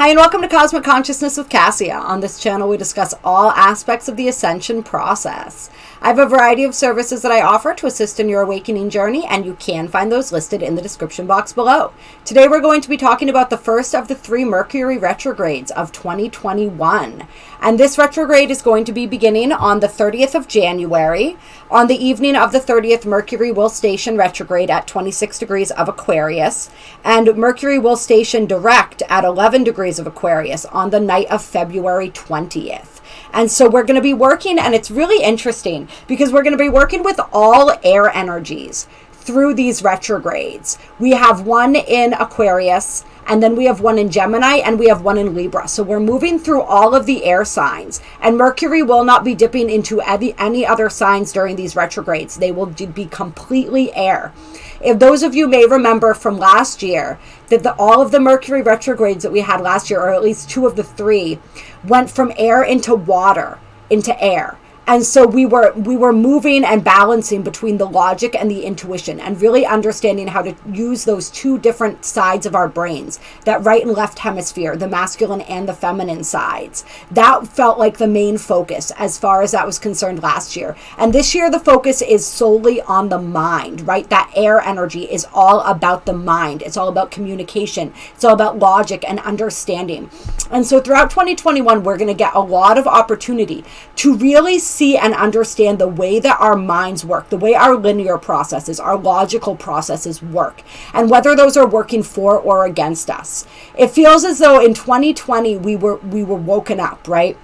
Hi, and welcome to Cosmic Consciousness with Cassia. On this channel, we discuss all aspects of the ascension process. I have a variety of services that I offer to assist in your awakening journey, and you can find those listed in the description box below. Today, we're going to be talking about the first of the 3 Mercury retrogrades of 2021. And this retrograde is going to be beginning on the 30th of January. On the evening of the 30th, Mercury will station retrograde at 26 degrees of Aquarius, and Mercury will station direct at 11 degrees of Aquarius on the night of February 20th. And so we're going to be working, and it's really interesting because we're going to be working with all air energies through these retrogrades. We have one in Aquarius, and then we have one in Gemini, and we have one in Libra. So we're moving through all of the air signs, and Mercury will not be dipping into any other signs during these retrogrades. They will be completely air. If those of you may remember from last year that all of the Mercury retrogrades that we had last year, or at least 2 of the 3, went from air into water, into air. And so we were moving and balancing between the logic and the intuition, and really understanding how to use those 2 different sides of our brains, that right and left hemisphere, the masculine and the feminine sides. That felt like the main focus as far as that was concerned last year. And this year, the focus is solely on the mind, right? That air energy is all about the mind. It's all about communication. It's all about logic and understanding. And so throughout 2021, we're going to get a lot of opportunity to really see and understand the way that our minds work, the way our linear processes, our logical processes work, and whether those are working for or against us. It feels as though in 2020 we were woken up, right?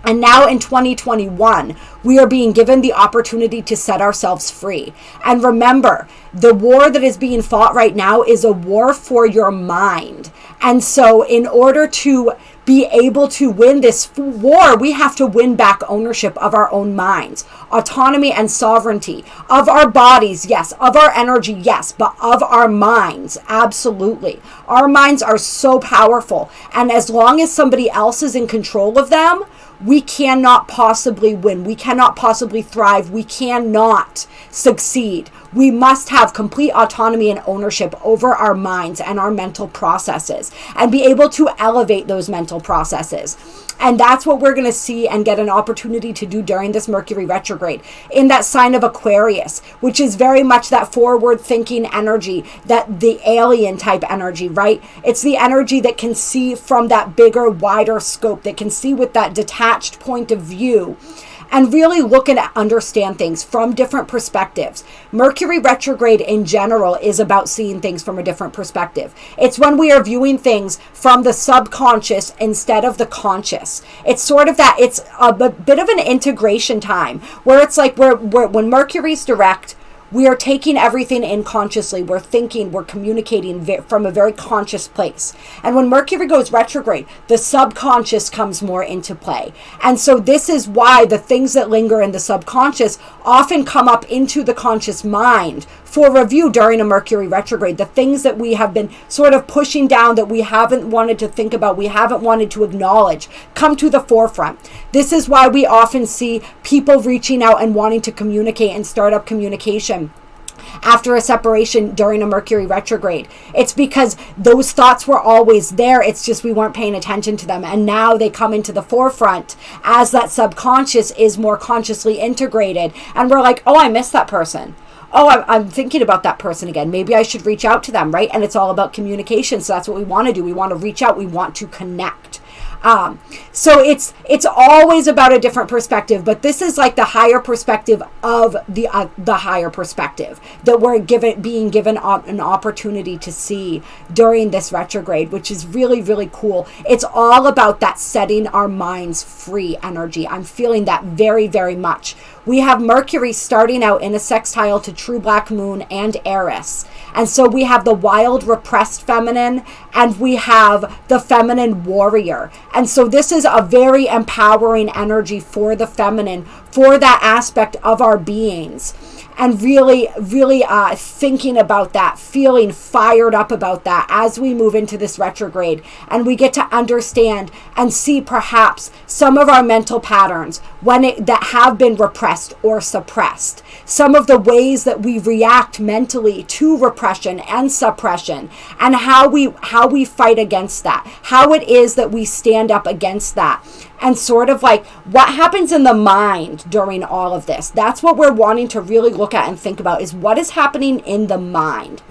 And now in 2021, we are being given the opportunity to set ourselves free. And remember, the war that is being fought right now is a war for your mind. And so in order to be able to win this war, we have to win back ownership of our own minds, autonomy and sovereignty of our bodies, yes, of our energy, yes, but of our minds, absolutely. Our minds are so powerful, and as long as somebody else is in control of them, we cannot possibly win. We cannot possibly thrive. We cannot succeed. We must have complete autonomy and ownership over our minds and our mental processes, and be able to elevate those mental processes. And that's what we're going to see and get an opportunity to do during this Mercury retrograde in that sign of Aquarius, which is very much that forward thinking energy, that the alien type energy, right? It's the energy that can see from that bigger, wider scope, that can see with that detached point of view, and really look and understand things from different perspectives. Mercury retrograde in general is about seeing things from a different perspective. It's when we are viewing things from the subconscious instead of the conscious. It's sort of that, it's a bit of an integration time where it's like when Mercury's direct, we are taking everything in consciously. We're thinking, we're communicating from a very conscious place. And when Mercury goes retrograde, the subconscious comes more into play. And so this is why the things that linger in the subconscious often come up into the conscious mind for review during a Mercury retrograde. The things that we have been sort of pushing down, that we haven't wanted to think about, we haven't wanted to acknowledge, come to the forefront. This is why we often see people reaching out and wanting to communicate and start up communication after a separation during a Mercury retrograde. It's because those thoughts were always there. It's just we weren't paying attention to them. And now they come into the forefront as that subconscious is more consciously integrated. And we're like, oh, I miss that person. Oh, I'm thinking about that person again. Maybe I should reach out to them, right? And it's all about communication. So that's what we want to do. We want to reach out. We want to connect. So it's always about a different perspective, but this is like the higher perspective of the higher perspective that we're being given an opportunity to see during this retrograde, which is really, really cool. It's all about that setting our minds free energy. I'm feeling that very, very much. We have Mercury starting out in a sextile to true black moon and Eris. And so we have the wild repressed feminine, and we have the feminine warrior. And so this is a very empowering energy for the feminine, for that aspect of our beings. and really, really thinking about that, feeling fired up about that as we move into this retrograde. And we get to understand and see perhaps some of our mental patterns that have been repressed or suppressed. Some of the ways that we react mentally to repression and suppression, and how we fight against that, how it is that we stand up against that, and sort of like what happens in the mind during all of this. That's what we're wanting to really look at and think about, is what is happening in the mind.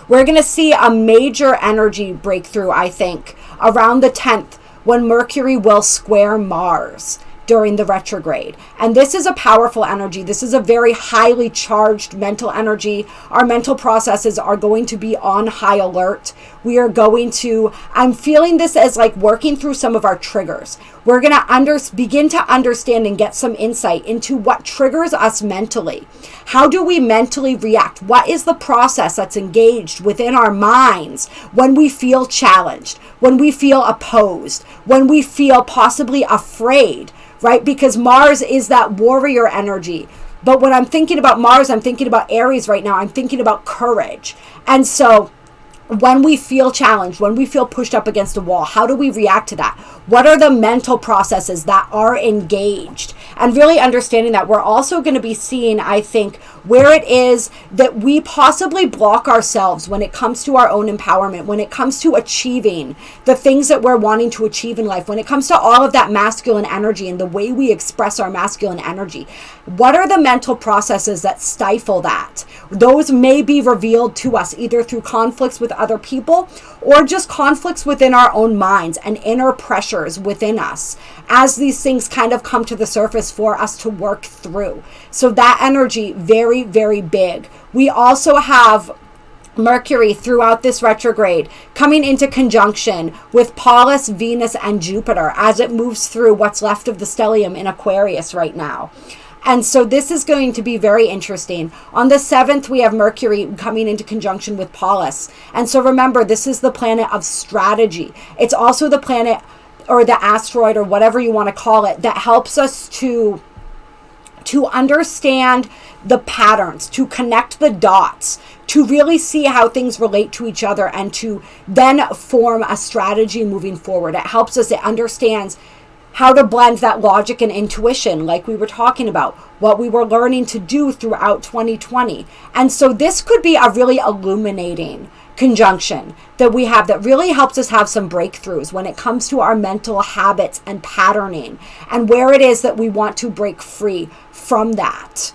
We're going to see a major energy breakthrough, I think, around the 10th, when Mercury will square Mars during the retrograde. And this is a powerful energy. This is a very highly charged mental energy. Our mental processes are going to be on high alert. We are going to, I'm feeling this as like working through some of our triggers. We're going to begin to understand and get some insight into what triggers us mentally. How do we mentally react? What is the process that's engaged within our minds when we feel challenged, when we feel opposed, when we feel possibly afraid? Right? Because Mars is that warrior energy. But when I'm thinking about Mars, I'm thinking about Aries right now. I'm thinking about courage. And so when we feel challenged, when we feel pushed up against a wall, how do we react to that? What are the mental processes that are engaged? And really understanding that, we're also going to be seeing, I think, where it is that we possibly block ourselves when it comes to our own empowerment, when it comes to achieving the things that we're wanting to achieve in life, when it comes to all of that masculine energy and the way we express our masculine energy. What are the mental processes that stifle that? Those may be revealed to us either through conflicts with other people or just conflicts within our own minds and inner pressures within us as these things kind of come to the surface for us to work through. So that energy, very, very big. We also have Mercury throughout this retrograde coming into conjunction with Pallas, Venus, and Jupiter as it moves through what's left of the stellium in Aquarius right now. And so this is going to be very interesting. On the 7th, we have Mercury coming into conjunction with Pallas. And so remember, this is the planet of strategy. It's also the planet, or the asteroid, or whatever you want to call it, that helps us to understand the patterns, to connect the dots, to really see how things relate to each other, and to then form a strategy moving forward. It helps us, it understands how to blend that logic and intuition, like we were talking about, what we were learning to do throughout 2020. And so this could be a really illuminating conjunction that we have that really helps us have some breakthroughs when it comes to our mental habits and patterning and where it is that we want to break free from that.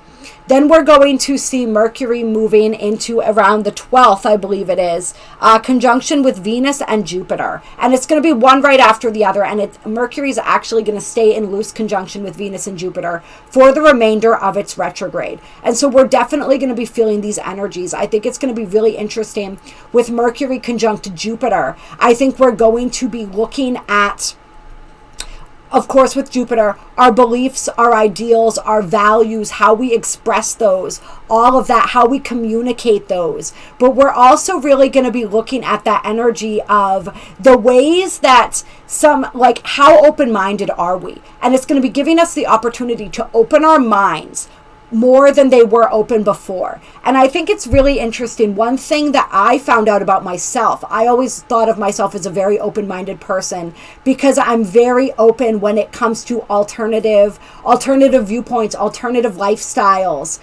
Then we're going to see Mercury moving into around the 12th, I believe it is, conjunction with Venus and Jupiter. And it's going to be one right after the other. And Mercury is actually going to stay in loose conjunction with Venus and Jupiter for the remainder of its retrograde. And so we're definitely going to be feeling these energies. I think it's going to be really interesting with Mercury conjunct Jupiter. I think we're going to be looking at, of course, with Jupiter, our beliefs, our ideals, our values, how we express those, all of that, how we communicate those. But we're also really going to be looking at that energy of the ways that like how open-minded are we? And it's going to be giving us the opportunity to open our minds more than they were open before. And I think it's really interesting. One thing that I found out about myself, I always thought of myself as a very open-minded person because I'm very open when it comes to alternative viewpoints, alternative lifestyles,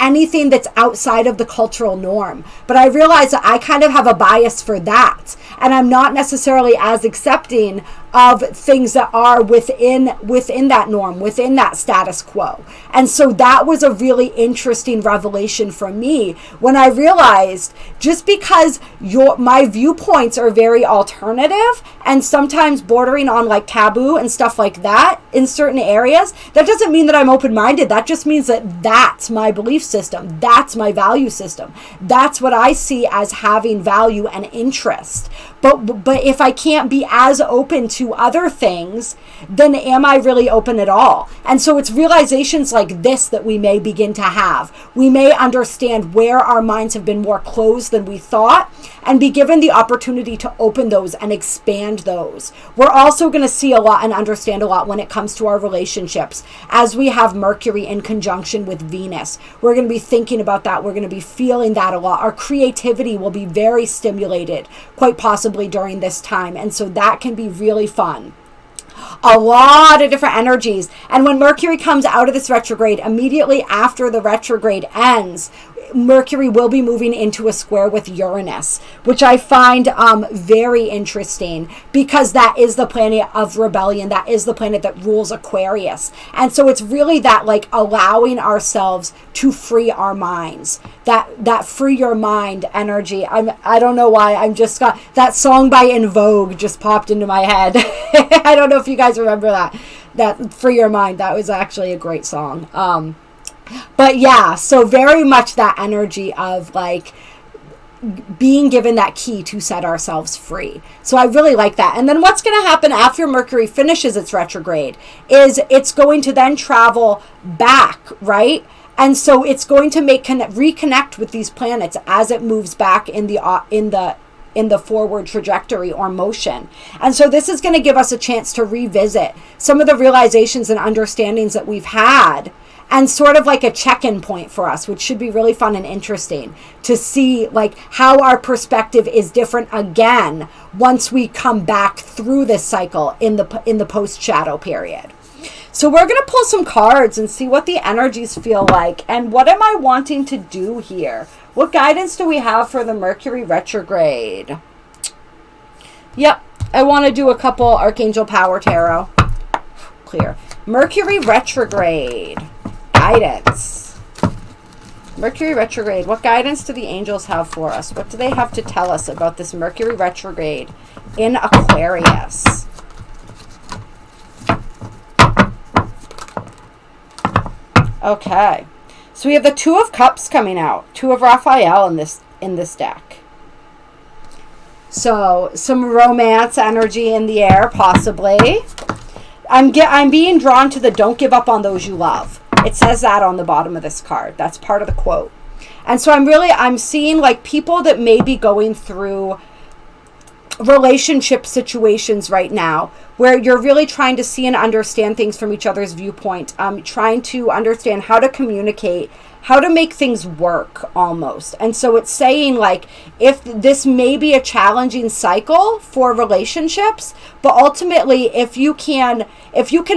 anything that's outside of the cultural norm. But I realized that I kind of have a bias for that. And I'm not necessarily as accepting of things that are within that norm, within that status quo. And so that was a really interesting revelation for me when I realized just because my viewpoints are very alternative and sometimes bordering on like taboo and stuff like that in certain areas, that doesn't mean that I'm open-minded. That just means that that's my belief system. That's my value system. That's what I see as having value and interest. But if I can't be as open to other things, then am I really open at all? And so it's realizations like this that we may begin to have. We may understand where our minds have been more closed than we thought, and be given the opportunity to open those and expand those. We're also going to see a lot and understand a lot when it comes to our relationships. As we have Mercury in conjunction with Venus, we're going to be thinking about that. We're going to be feeling that a lot. Our creativity will be very stimulated, quite possibly during this time. And so that can be really fun. A lot of different energies. And when Mercury comes out of this retrograde, immediately after the retrograde ends, Mercury will be moving into a square with Uranus, which I find very interesting, because that is the planet of rebellion. That is the planet that rules Aquarius. And so it's really that, like, allowing ourselves to free our minds, that free your mind energy. I don't know why, I'm just got that song by In Vogue just popped into my head. I don't know if you guys remember that Free Your Mind. That was actually a great song. But yeah, so very much that energy of like being given that key to set ourselves free. So I really like that. And then what's going to happen after Mercury finishes its retrograde is it's going to then travel back, right? And so it's going to reconnect with these planets as it moves back in the forward trajectory or motion. And so this is going to give us a chance to revisit some of the realizations and understandings that we've had, and sort of like a check-in point for us, which should be really fun and interesting to see, like, how our perspective is different again once we come back through this cycle in the post-shadow period. So we're going to pull some cards and see what the energies feel like, and what am I wanting to do here? What guidance do we have for the Mercury retrograde? Yep, I want to do a couple Archangel Power Tarot. Clear. Mercury retrograde. Guidance. Mercury retrograde. What guidance do the angels have for us? What do they have to tell us about this Mercury retrograde in Aquarius? Okay. So we have the Two of Cups coming out. Two of Raphael in this deck. So some romance energy in the air, possibly. I'm being drawn to the don't give up on those you love. It says that on the bottom of this card. That's part of the quote. And so I'm seeing like people that may be going through relationship situations right now where you're really trying to see and understand things from each other's viewpoint, trying to understand how to communicate, how to make things work almost. And so it's saying like, if this may be a challenging cycle for relationships, but ultimately if you can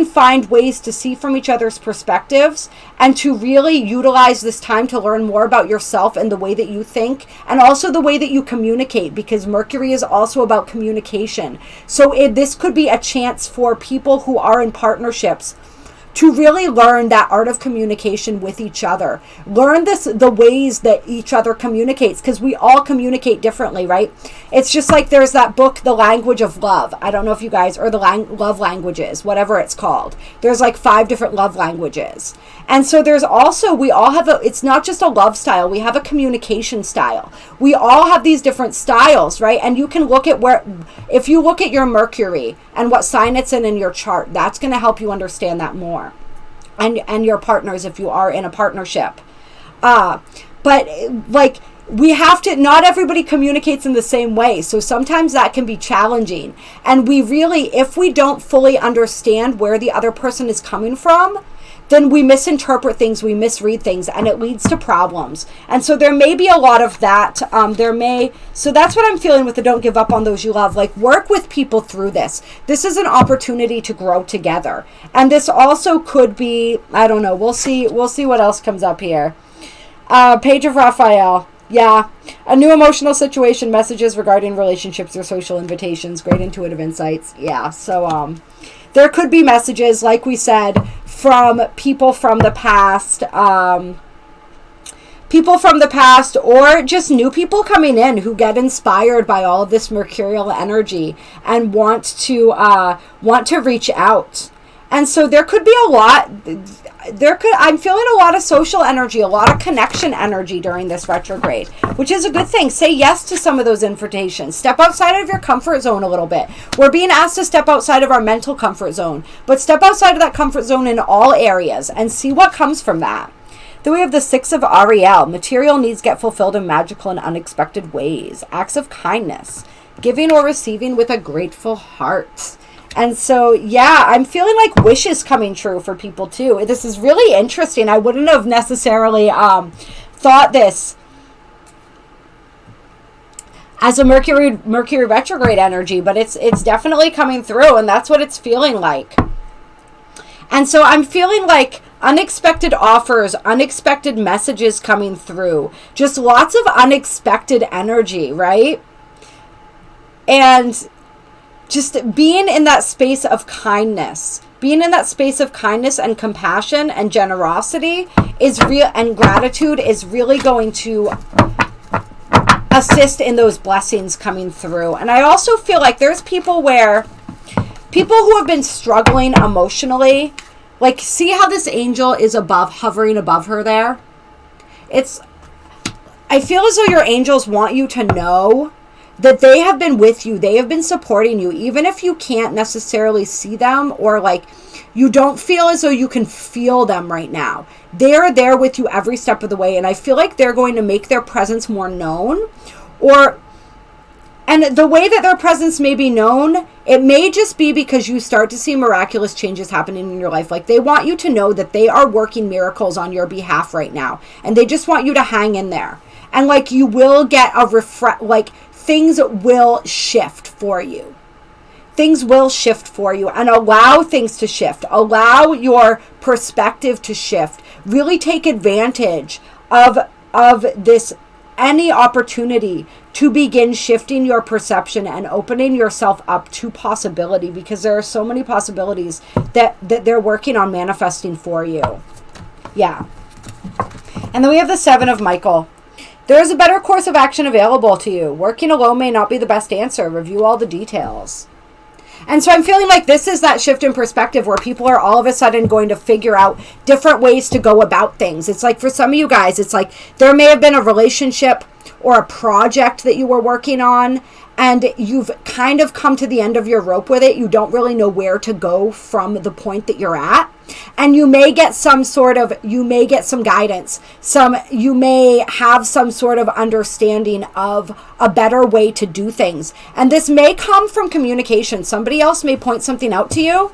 find ways to see from each other's perspectives and to really utilize this time to learn more about yourself and the way that you think, and also the way that you communicate, because Mercury is also about communication. So this could be a chance for people who are in partnerships to really learn that art of communication with each other. Learn the ways that each other communicates, because we all communicate differently, right? It's just like there's that book, The Language of Love. I don't know if you guys, or the love languages, whatever it's called. There's like 5 different love languages. And so there's also, we all have it's not just a love style, we have a communication style. We all have these different styles, right? And you can look at if you look at your Mercury and what sign it's in your chart, that's going to help you understand that more. And your partners, if you are in a partnership. But like, we have to, not everybody communicates in the same way. So sometimes that can be challenging. And we really, if we don't fully understand where the other person is coming from, then we misinterpret things, we misread things, and it leads to problems. And so there may be a lot of that. So that's what I'm feeling with the don't give up on those you love. Like, work with people through this. This is an opportunity to grow together. And this also could be, I don't know, we'll see what else comes up here. Page of Raphael. Yeah. A new emotional situation, messages regarding relationships or social invitations, great intuitive insights. Yeah. So, there could be messages, like we said, from people from the past, or just new people coming in who get inspired by all of this mercurial energy and want to reach out. And so there could be a lot, I'm feeling a lot of social energy, a lot of connection energy during this retrograde, which is a good thing. Say yes to some of those invitations. Step outside of your comfort zone a little bit. We're being asked to step outside of our mental comfort zone, but step outside of that comfort zone in all areas and see what comes from that. Then we have the Six of Ariel. Material needs get fulfilled in magical and unexpected ways. Acts of kindness. Giving or receiving with a grateful heart. And so, yeah, I'm feeling like wishes coming true for people too. This is really interesting. I wouldn't have necessarily thought this as a Mercury retrograde energy, but it's definitely coming through, and that's what it's feeling like. And so I'm feeling like unexpected offers, unexpected messages coming through. Just lots of unexpected energy, right? And just being in that space of kindness, and compassion and generosity is real, and gratitude is really going to assist in those blessings coming through. And I also feel like there's people who have been struggling emotionally, like, see how this angel is hovering above her there? I feel as though your angels want you to know that they have been with you. They have been supporting you, even if you can't necessarily see them, or like you don't feel as though you can feel them right now. They're there with you every step of the way. And I feel like they're going to make their presence more known, and the way that their presence may be known, it may just be because you start to see miraculous changes happening in your life. Like, they want you to know that they are working miracles on your behalf right now. And they just want you to hang in there. And like, you will get things will shift for you. Things will shift for you, and allow things to shift. Allow your perspective to shift. Really take advantage of this, any opportunity to begin shifting your perception and opening yourself up to possibility, because there are so many possibilities that they're working on manifesting for you. Yeah. And then we have the Seven of Michael. There is a better course of action available to you. Working alone may not be the best answer. Review all the details. And so I'm feeling like this is that shift in perspective where people are all of a sudden going to figure out different ways to go about things. It's like, for some of you guys, it's like there may have been a relationship or a project that you were working on, and you've kind of come to the end of your rope with it. You don't really know where to go from the point that you're at. And you may get some guidance. You may have some sort of understanding of a better way to do things. And this may come from communication. Somebody else may point something out to you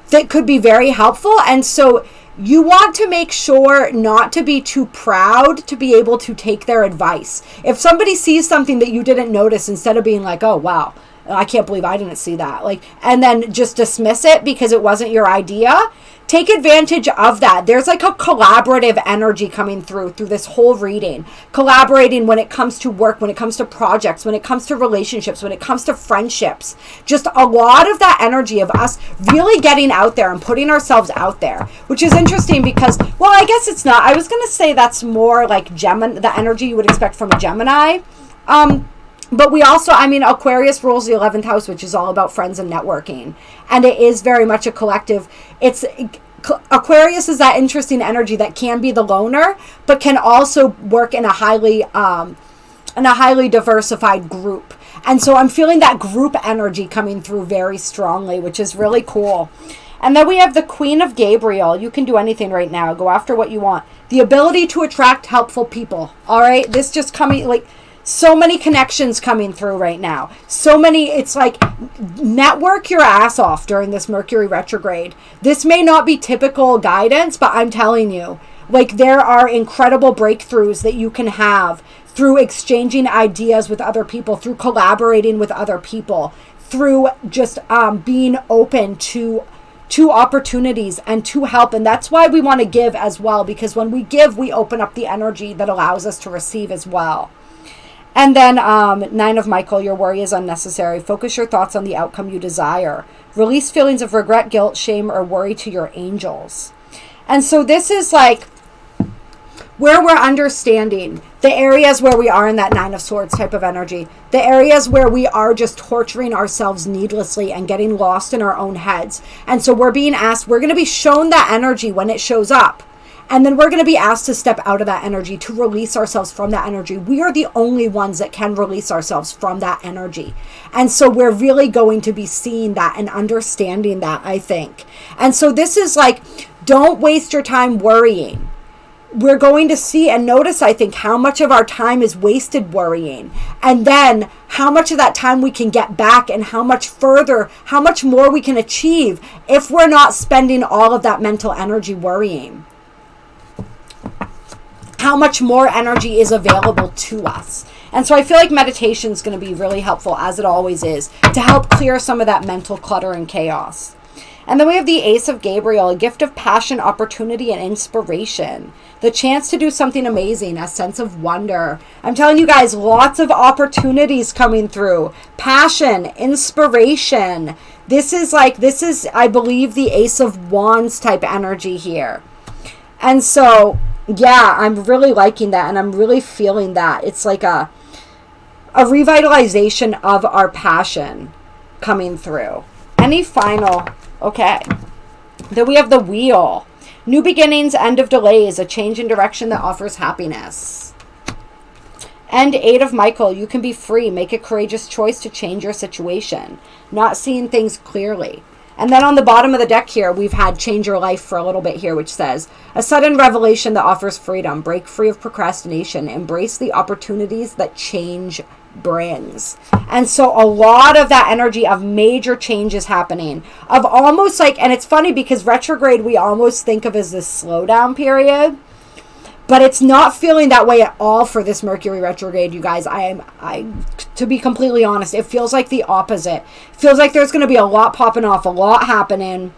that could be very helpful. And so you want to make sure not to be too proud to be able to take their advice. If somebody sees something that you didn't notice, instead of being like, oh, wow, I can't believe I didn't see that, and then just dismiss it because it wasn't your idea, take advantage of that. There's like a collaborative energy coming through this whole reading. Collaborating when it comes to work, when it comes to projects, when it comes to relationships, when it comes to friendships. Just a lot of that energy of us really getting out there and putting ourselves out there, which is interesting because, well, I guess it's not. I was going to say that's more like Gemini, the energy you would expect from a Gemini. But we also, Aquarius rules the 11th house, which is all about friends and networking. And it is very much a collective. Aquarius is that interesting energy that can be the loner, but can also work in a highly diversified group. And so I'm feeling that group energy coming through very strongly, which is really cool. And then we have the Queen of Gabriel. You can do anything right now. Go after what you want. The ability to attract helpful people. All right. This just coming so many connections coming through right now. So many, it's like, network your ass off during this Mercury retrograde. This may not be typical guidance, but I'm telling you, there are incredible breakthroughs that you can have through exchanging ideas with other people, through collaborating with other people, through just being open to opportunities and to help. And that's why we want to give as well, because when we give, we open up the energy that allows us to receive as well. And then Nine of Michael, your worry is unnecessary. Focus your thoughts on the outcome you desire. Release feelings of regret, guilt, shame, or worry to your angels. And so this is like where we're understanding the areas where we are in that Nine of Swords type of energy, the areas where we are just torturing ourselves needlessly and getting lost in our own heads. And so we're being asked, we're going to be shown that energy when it shows up. And then we're going to be asked to step out of that energy, to release ourselves from that energy. We are the only ones that can release ourselves from that energy. And so we're really going to be seeing that and understanding that, I think. And so this is like, don't waste your time worrying. We're going to see and notice, I think, how much of our time is wasted worrying. And then how much of that time we can get back and how much further, how much more we can achieve if we're not spending all of that mental energy worrying. How much more energy is available to us. And so I feel like meditation is going to be really helpful, as it always is, to help clear some of that mental clutter and chaos. And then we have the Ace of Gabriel, a gift of passion, opportunity, and inspiration. The chance to do something amazing, a sense of wonder. I'm telling you guys, lots of opportunities coming through. Passion, inspiration. This is, I believe, the Ace of Wands type energy here. And so, yeah, I'm really liking that, and I'm really feeling that. It's like a revitalization of our passion coming through. Any final... Okay, then we have the Wheel. New beginnings, end of delays, a change in direction that offers happiness. And Eight of Michael, you can be free. Make a courageous choice to change your situation. Not seeing things clearly. And then on the bottom of the deck here, we've had change your life for a little bit here, which says, a sudden revelation that offers freedom. Break free of procrastination. Embrace the opportunities that change brings. And so a lot of that energy of major changes happening, of almost like, and it's funny because retrograde we almost think of as this slowdown period, but it's not feeling that way at all for this Mercury retrograde, you guys. To be completely honest, it feels like the opposite. It feels like there's going to be a lot popping off, a lot happening.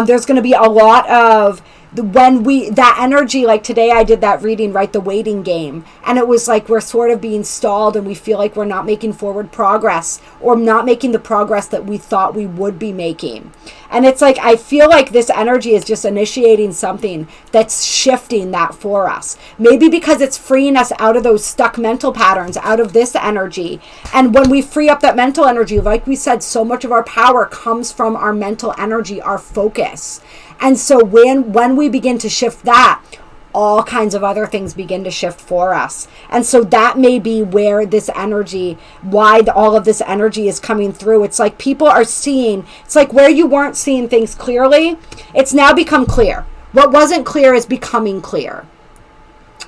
There's going to be a lot of that energy, like today I did that reading, right, the waiting game, and it was like we're sort of being stalled and we feel like we're not making forward progress, or not making the progress that we thought we would be making. And it's like, I feel like this energy is just initiating something that's shifting that for us. Maybe because it's freeing us out of those stuck mental patterns, out of this energy. And when we free up that mental energy, like we said, so much of our power comes from our mental energy, our focus. And so when we begin to shift that, all kinds of other things begin to shift for us. And so that may be where this energy, why all of this energy is coming through. It's like people are seeing, it's like where you weren't seeing things clearly, it's now become clear. What wasn't clear is becoming clear,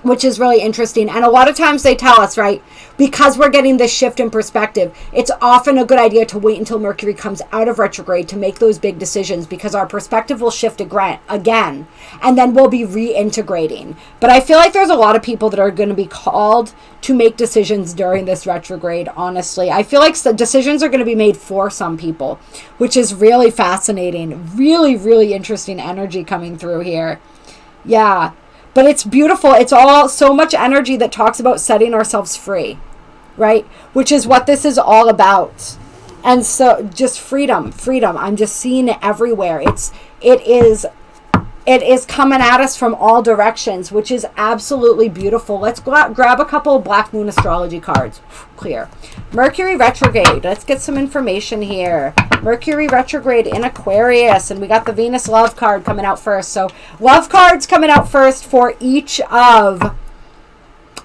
which is really interesting. And a lot of times they tell us, right, because we're getting this shift in perspective, it's often a good idea to wait until Mercury comes out of retrograde to make those big decisions, because our perspective will shift again, and then we'll be reintegrating. But I feel like there's a lot of people that are going to be called to make decisions during this retrograde, honestly. I feel like the decisions are going to be made for some people, which is really fascinating. Really, really interesting energy coming through here. Yeah. But it's beautiful. It's all so much energy that talks about setting ourselves free, right? Which is what this is all about. And so just freedom. I'm just seeing it everywhere. It is coming at us from all directions, which is absolutely beautiful. Let's go out, grab a couple of Black Moon astrology cards. Clear. Mercury retrograde. Let's get some information here. Mercury retrograde in Aquarius, and we got the Venus love card coming out first. So love cards coming out first for each of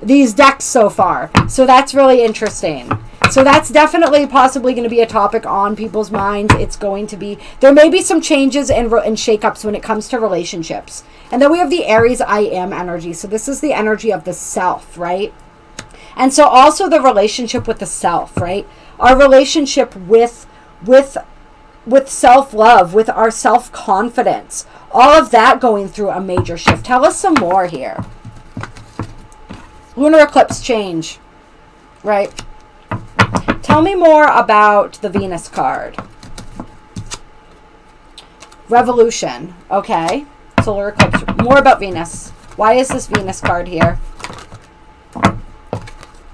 these decks so far. So that's really interesting. So that's definitely possibly going to be a topic on people's minds. It's going to be, there may be some changes and shakeups when it comes to relationships. And then we have the Aries I am energy. So this is the energy of the self, right? And so also the relationship with the self, right? Our relationship with self-love, with our self-confidence, all of that going through a major shift. Tell us some more here. Lunar eclipse change, right? Tell me more about the Venus card. Revolution, okay. Solar eclipse, more about Venus. Why is this Venus card here?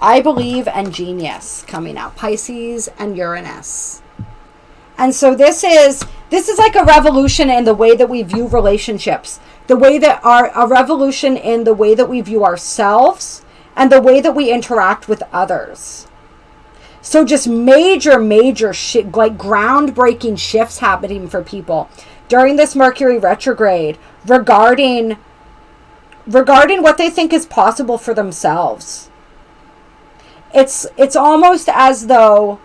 I believe and genius coming out. Pisces and Uranus. And so this is like a revolution in the way that we view relationships. the way that a revolution in the way that we view ourselves and the way that we interact with others. So just major like groundbreaking shifts happening for people during this Mercury retrograde regarding what they think is possible for themselves. It's almost as though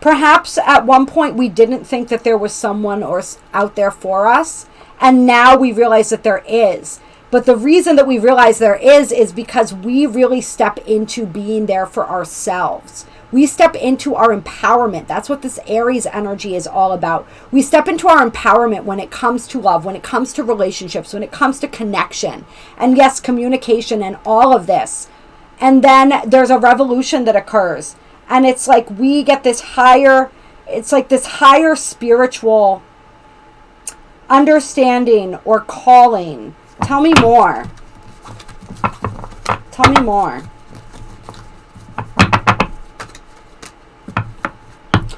perhaps at one point we didn't think that there was someone out there for us, and now we realize that there is. But the reason that we realize there is because we really step into being there for ourselves. We step into our empowerment. That's what this Aries energy is all about. We step into our empowerment when it comes to love, when it comes to relationships, when it comes to connection, and yes, communication and all of this. And then there's a revolution that occurs. And it's like we get this higher spiritual understanding or calling. Tell me more. Tell me more.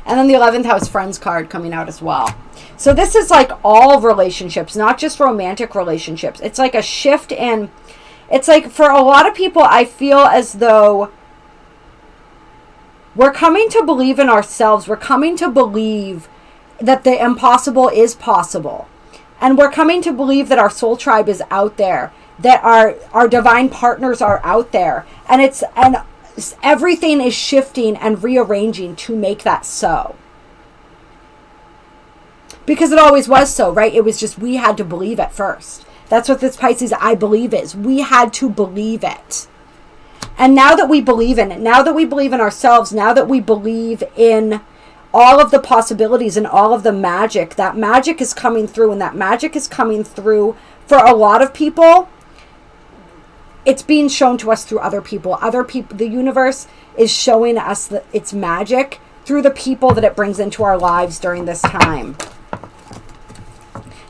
And then the 11th house friends card coming out as well. So this is like all relationships, not just romantic relationships. It's like a shift in, it's like for a lot of people, I feel as though we're coming to believe in ourselves. We're coming to believe that the impossible is possible. And we're coming to believe that our soul tribe is out there, that our divine partners are out there. And everything is shifting and rearranging to make that so. Because it always was so, right? It was just we had to believe it first. That's what this Pisces I believe is. We had to believe it. And now that we believe in it, now that we believe in ourselves, now that we believe in all of the possibilities and all of the magic, that magic is coming through, and that magic is coming through for a lot of people. It's being shown to us through other people. The universe is showing us its magic through the people that it brings into our lives during this time.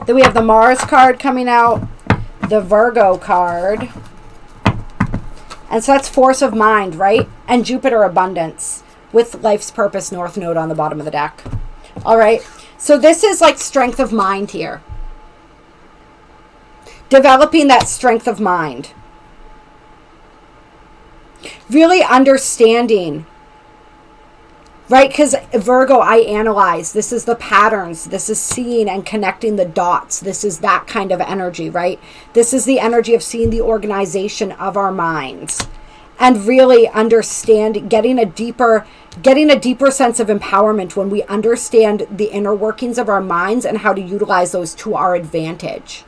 Then we have the Mars card coming out, the Virgo card. And so that's force of mind, right? And Jupiter abundance with life's purpose north node on the bottom of the deck. All right. So this is like strength of mind here. Developing that strength of mind. Really understanding, right? Because Virgo, I analyze. This is the patterns. This is seeing and connecting the dots. This is that kind of energy, right? This is the energy of seeing the organization of our minds and really understand, getting a deeper sense of empowerment when we understand the inner workings of our minds and how to utilize those to our advantage.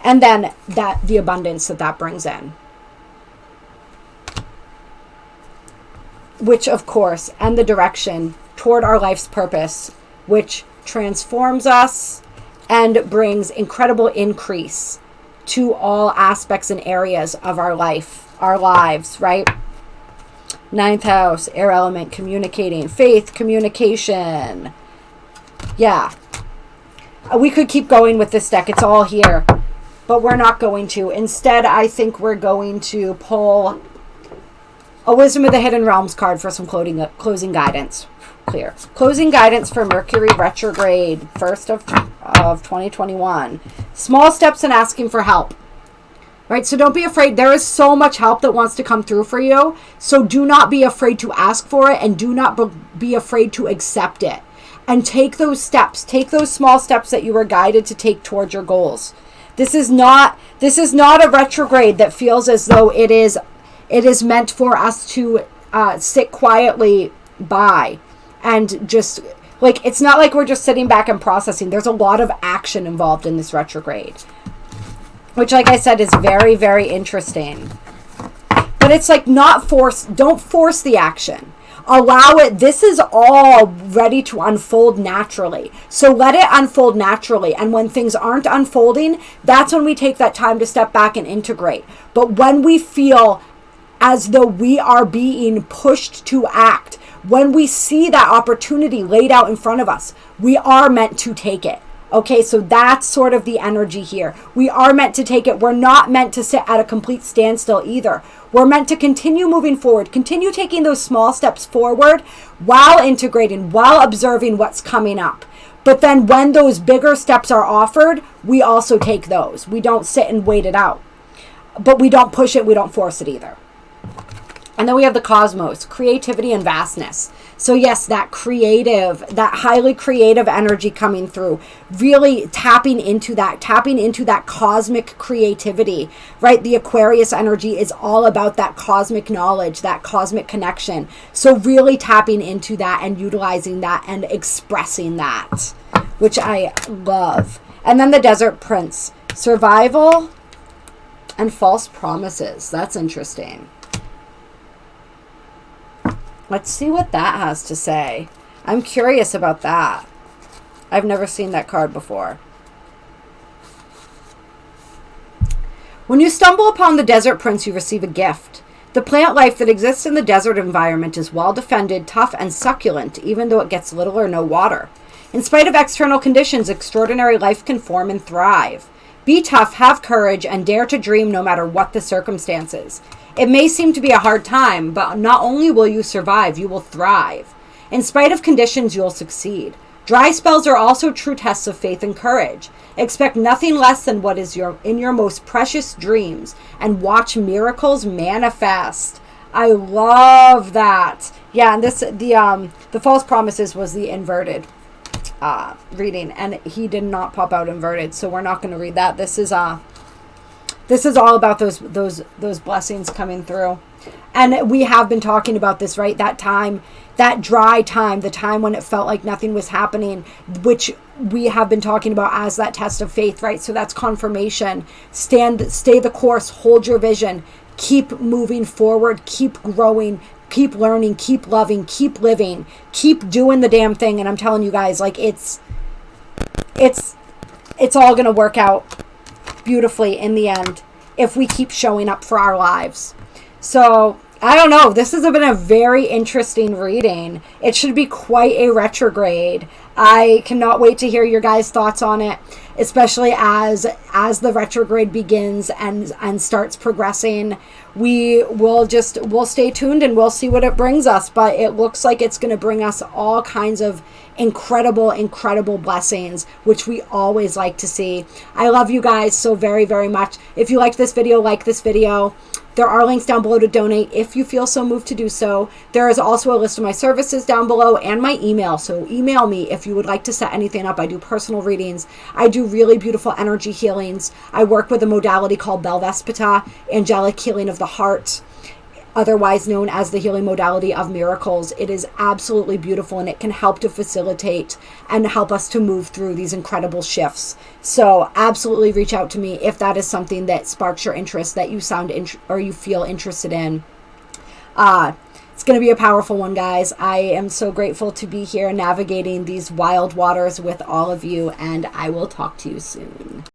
And then the abundance that brings in. Which, of course, and the direction toward our life's purpose, which transforms us and brings incredible increase to all aspects and areas of our lives, right? 9th house, air element, communicating, faith, communication. Yeah. We could keep going with this deck. It's all here. But we're not going to. Instead, I think we're going to pull a Wisdom of the Hidden Realms card for some closing guidance. Clear. Closing guidance for Mercury retrograde, 1st of 2021. Small steps in asking for help. Right? So don't be afraid. There is so much help that wants to come through for you. So do not be afraid to ask for it, and do not be afraid to accept it. And take those steps. Take those small steps that you were guided to take towards your goals. This is not a retrograde that feels as though it is meant for us to sit quietly by and just, like, it's not like we're just sitting back and processing. There's a lot of action involved in this retrograde, which, like I said, is very, very interesting. But it's like don't force the action. Allow it. This is all ready to unfold naturally. So let it unfold naturally. And when things aren't unfolding, that's when we take that time to step back and integrate. But when we feel as though we are being pushed to act, when we see that opportunity laid out in front of us, we are meant to take it. Okay, so that's sort of the energy here. We are meant to take it. We're not meant to sit at a complete standstill either. We're meant to continue moving forward, continue taking those small steps forward while integrating, while observing what's coming up. But then when those bigger steps are offered, we also take those. We don't sit and wait it out. But we don't push it, we don't force it either. And then we have the cosmos, creativity and vastness. So yes, that creative, that highly creative energy coming through, really tapping into that cosmic creativity, right? The Aquarius energy is all about that cosmic knowledge, that cosmic connection. So really tapping into that and utilizing that and expressing that, which I love. And then the Desert Prince, survival and false promises. That's interesting. Let's see what that has to say. I'm curious about that. I've never seen that card before. When you stumble upon the Desert Prince, you receive a gift. The plant life that exists in the desert environment is well defended, tough, and succulent, even though it gets little or no water. In spite of external conditions, extraordinary life can form and thrive. Be tough, have courage, and dare to dream no matter what the circumstances. It may seem to be a hard time, but not only will you survive, you will thrive. In spite of conditions, you'll succeed. Dry spells are also true tests of faith and courage. Expect nothing less than what is in your most precious dreams, and watch miracles manifest. I love that. Yeah, and the false promises was the inverted reading, and he did not pop out inverted, so we're not going to read that. This is all about those blessings coming through. And we have been talking about this, right? That time, that dry time, the time when it felt like nothing was happening, which we have been talking about as that test of faith, right? So that's confirmation. Stay the course, hold your vision, keep moving forward, keep growing, keep learning, keep loving, keep living, keep doing the damn thing. And I'm telling you guys, like, it's all going to work out beautifully in the end if we keep showing up for our lives. So I don't know, this has been a very interesting reading. It should be quite a retrograde. I cannot wait to hear your guys' thoughts on it, especially as the retrograde begins and starts progressing. We'll stay tuned and we'll see what it brings us, but it looks like it's going to bring us all kinds of incredible blessings, which we always like to see. I love you guys so very, very much. If you liked this video, like this video. There are links down below to donate if you feel so moved to do so. There is also a list of my services down below and my email. So email me if you would like to set anything up. I do personal readings. I do really beautiful energy healings. I work with a modality called Belvaspata, Angelic healing of the heart, otherwise known as the healing modality of miracles. It is absolutely beautiful, and it can help to facilitate and help us to move through these incredible shifts. So absolutely reach out to me if that is something that sparks your interest, that you or you feel interested in. It's going to be a powerful one, guys. I am so grateful to be here navigating these wild waters with all of you, and I will talk to you soon.